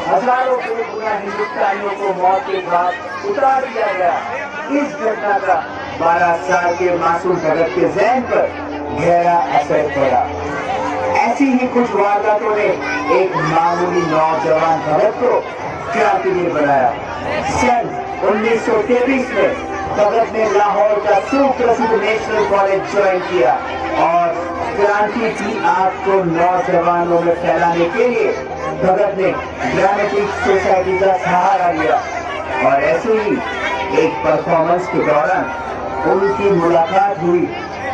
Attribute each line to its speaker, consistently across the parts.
Speaker 1: हजारों बेगुनाह हिंदुस्तानियों को मौत के घाट उतार दिया गया। इस घटना का 12 साल के मासूम भगत के ज़हन पर गहरा असर पड़ा। ऐसी ही कुछ वारदातों ने एक मामूली नौजवान भगत को क्रांतिवीर बनाया। सन 1923 में भगत ने लाहौर का सुप्रसिद्ध नेशनल कॉलेज ज्वाइन किया और क्रांति की आग को नौजवानों में फैलाने के लिए भगत ने ड्रामेटिक सोसाइटी का सहारा लिया। और ऐसे ही एक परफॉर्मेंस के दौरान उनकी मुलाकात हुई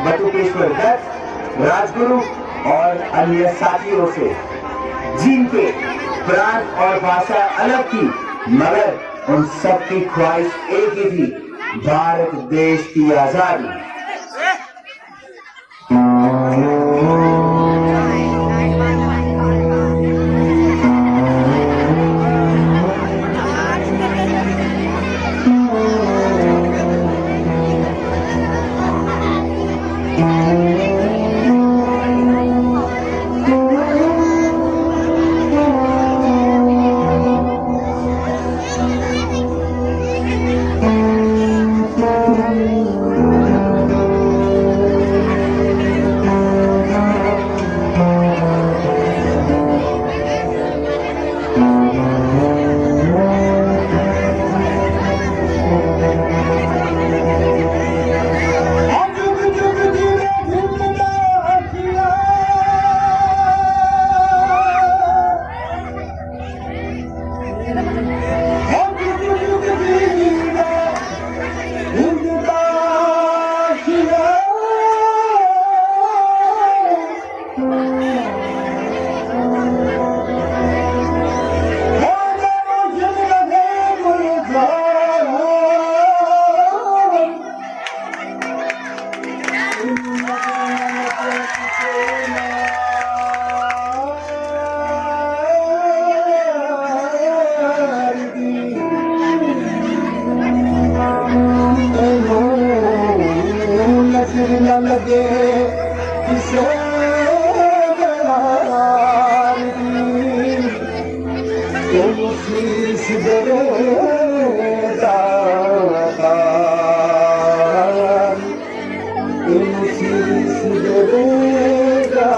Speaker 1: बटुकेश्वर दत्त, राजगुरु और अन्य साथियों से, जिनके प्रांत और भाषा अलग थी, मगर उन सबकी ख्वाहिश एक ही थी, भारत देश की आजादी। लगे किसे शीश देता शीश देता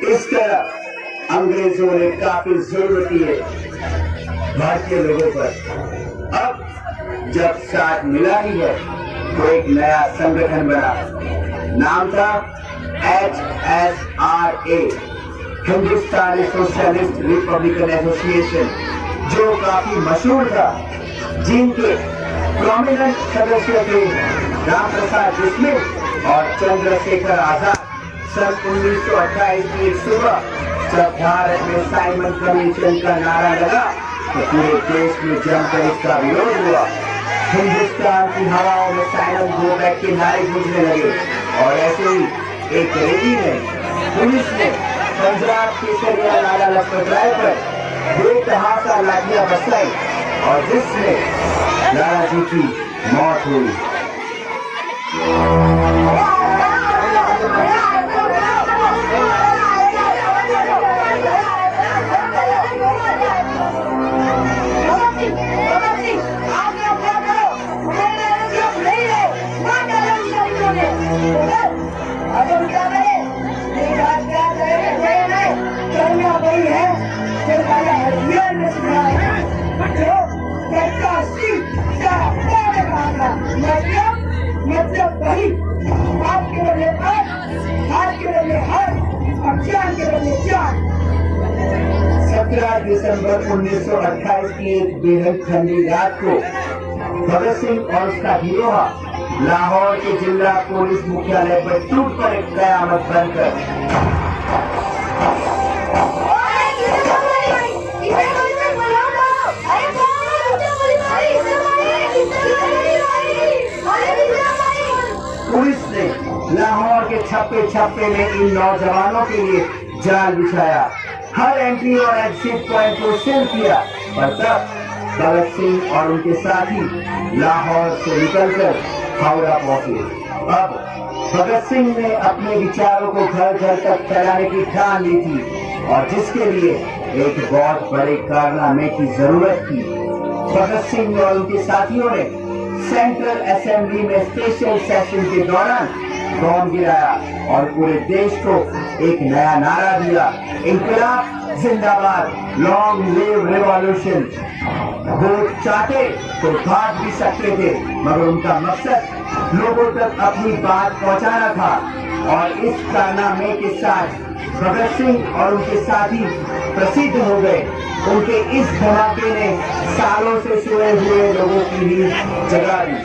Speaker 1: इस तरह अंग्रेजों ने काफी जुल्म किए भारतीय लोगों पर। अब जब साथ मिला ही है तो एक नया संगठन बना। नाम था HSRA, हिंदुस्तानी सोशलिस्ट रिपब्लिकन एसोसिएशन, जो काफी मशहूर था, जिनके प्रोमिनेंट सदस्य थे राम प्रसाद बिस्मिल और चंद्रशेखर आजाद। सन 1928 की एक सुबह जब भारत में साइमन कमीशन का नारा लगा तो पूरे देश में जमकर इसका विरोध हुआ। हिंदुस्तान की हवाओं में साइमन गो बैक के नारे गूंजने लगे और ऐसे ही एक रैली में पुलिस ने पंजाब केसरिया नाला लखपतराय पर बेतहाशा लाठियां बरसाई और जिसमें लाला जी की मौत हुई।
Speaker 2: मतलब वही आपके बदले हाथ के बदले हाथ और जान के बदले जान।
Speaker 1: 17 दिसंबर 1928 की एक बेहद ठंडी रात को भगत सिंह और उसका गिरोह लाहौर के जिला पुलिस मुख्यालय पर टूट कर एक कयामत बनकर पुलिस ने लाहौर के छप्पे छप्पे में इन नौजवानों के लिए जाल बिछाया। हर एंट्री और एग्जिट पॉइंट को सील किया। पर तब भगत सिंह और उनके साथी लाहौर से निकलकर हावड़ा पहुंचे। अब भगत सिंह ने अपने विचारों को घर घर तक फैलाने की ठान ली थी और जिसके लिए एक बहुत बड़े कारनामे की जरूरत थी। भगत सिंह और उनके साथियों ने सेंट्रल असेंबली में स्पेशल सेशन के दौरान बॉम्ब गिराया और पूरे देश को एक नया नारा दिया, इंकलाब जिंदाबाद, लॉन्ग लिव रिवॉल्यूशन। वोट चाहते तो भाग भी सकते थे मगर उनका मकसद लोगों तक अपनी बात पहुंचाना था और इस कारनामे के साथ भगत सिंह और उनके साथी प्रसिद्ध हो गए। उनके इस धमाके ने सालों से सोए हुए लोगों की नींद जगा दी।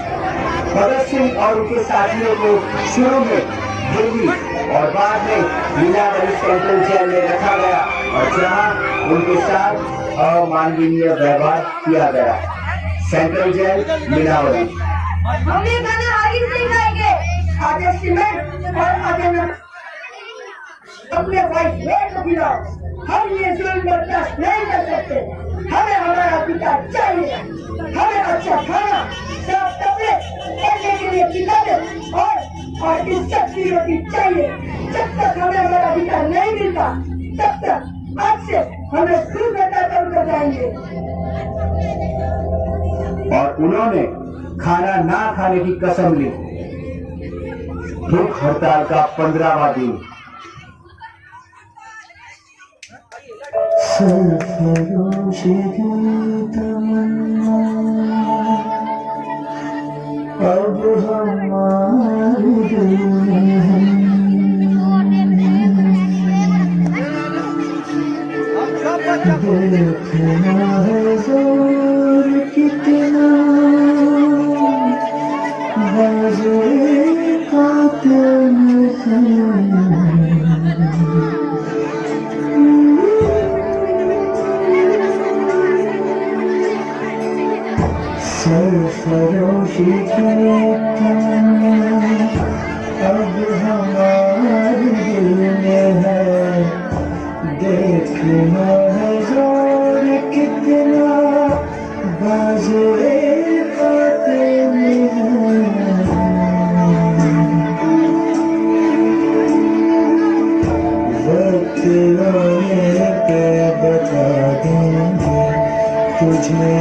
Speaker 1: भगत सिंह और उनके साथियों को शुरू में दिल्ली और बाद में मीनावली सेंट्रल जेल में रखा गया और जहां उनके साथ अमानवीय व्यवहार किया गया। सेंट्रल जेल मीनावली।
Speaker 2: हम ये गाना आगे नहीं गाएंगे, आगे सीमेंट और आगे में अपने भाई को गिराओ। हम ये जुल्म बर्दाश्त नहीं कर सकते। हमें हमारा अधिकार चाहिए। हमें अच्छा खाना, साफ कपड़े, पढ़ने के लिए किताबें और इज्जत की रोटी चाहिए। जब तक हमें हमारा अधिकार नहीं मिलता तब तक आज से हमें खुद बेटा कर जाएंगे।
Speaker 1: और उन्होंने खाना ना खाने की कसम ली। भूख हड़ताल का 15वां दिन। सरफरोश तमन्ना अब हमारे दिल में है। देखना है जोर कितना बाज़े कातिल है। सरफरोशी की अब हमारे दिल में है। देखना है जोर कितना बाज़े कातिल है। वक्त रोने पे बता देंगे तुझे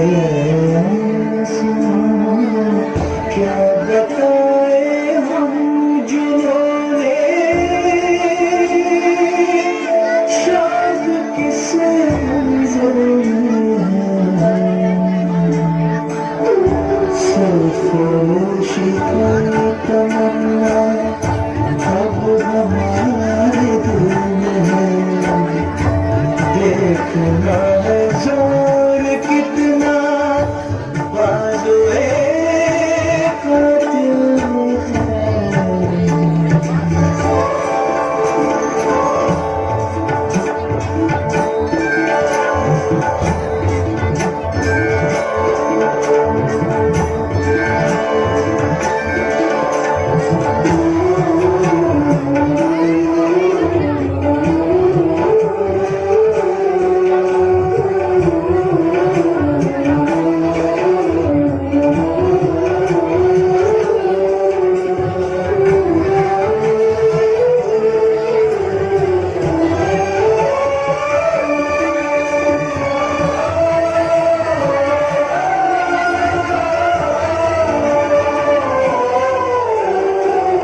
Speaker 1: क्या बताए हम जिन्होंने शायद किसे मंज़र में है।
Speaker 3: खामोशी की तमन्ना अब हमारे दिल में है, देखना है जोर कितना बाजुए कातिल में है।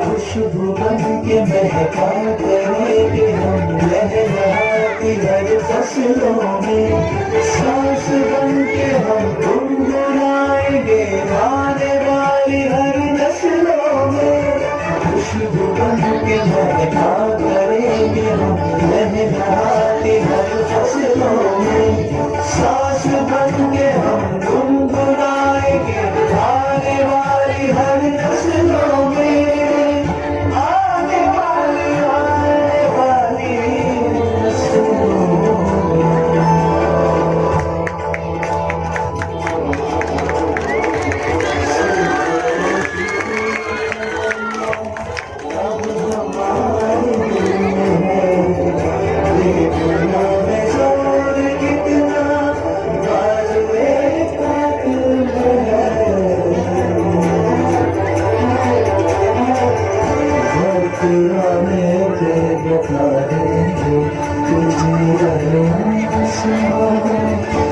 Speaker 3: खुशबू बन के महका करेंगे हम लहराती हर फसलों में, सांस बन के हम गुनगुनाएंगे आने वाली हर नस्लों में। खुशबू बन के महका करेंगे हम लहराती हर फसलों में, सांस बन के हम गुनगुनाएंगे आने वाली हर नस्लों में।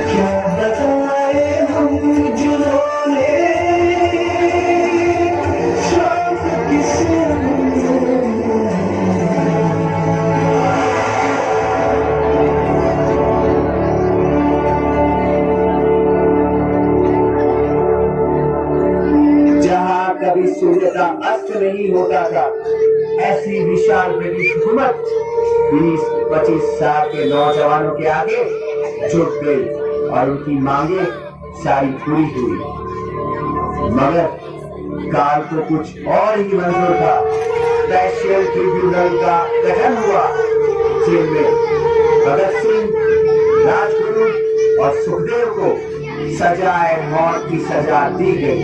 Speaker 3: क्या बताए हम जिन्होंने शौक किसे
Speaker 1: जहां कभी सूर्य का अस्त नहीं होता था, ऐसी विशाल ब्रिटिश हुकूमत 20-25 साल के नौजवानों के आगे झुक गई और उनकी मांगे सारी पूरी हुई। मगर काल को कुछ और ही मंजूर था। स्पेशल ट्रिब्यूनल का गठन हुआ, जिनमें भगत सिंह, राजगुरु और सुखदेव को सजाए मौत की सजा दी गई।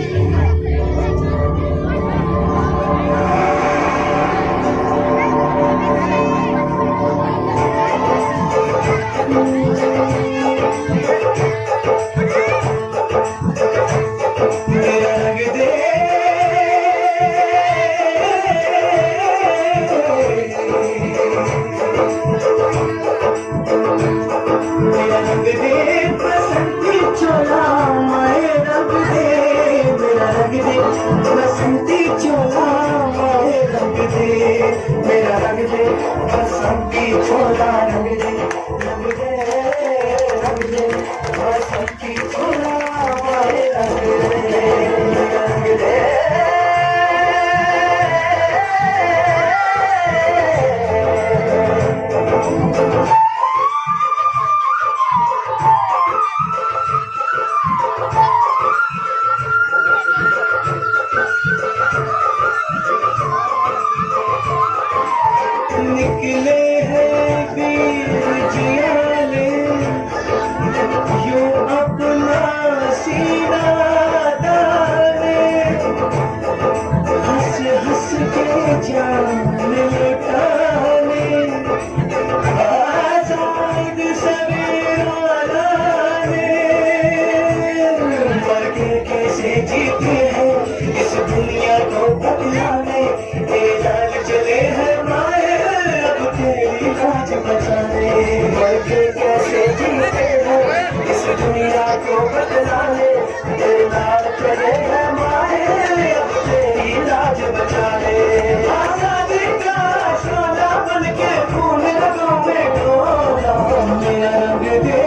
Speaker 3: बसंती चोला माए रंग दे, मेरा रंग दे बसंती चोला रंग दे, रंग दे रंग दे बसंती चोला माए रंग दे, रंग दे। निकले हैं वीर जियाले, यूं अपना सीना डाले, हंस हंस के जान लुटाने, आजाद सवेरा लाने, मर के कैसे जीते हैं इस दुनिया को बदलाने, लाल चले हैं माए तेरी लाज बचाने, मर के कैसे जीते हैं इस दुनिया को बदलाने, तेरे लाल चले हैं माए अब तेरी लाज बचाने। आजादी का शोला बन के खून रगों में डोला, मेरा रंग दे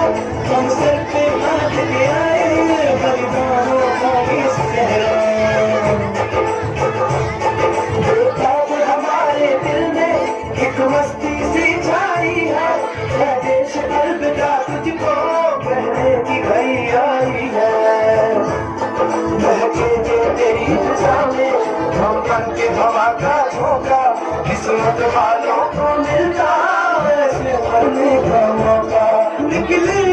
Speaker 3: हम सर पे हाथ के आए बलिदानों का ये सहरा। बेताब हमारे दिल में एक मस्ती सी छाई है, देश अलविदा तुझको कहने की घड़ी आई है। महके जो तेरी फिजा में हम बन के हवा का झोंका, किस्मत वालों को मिलता ऐसे मरने का मौका। निकले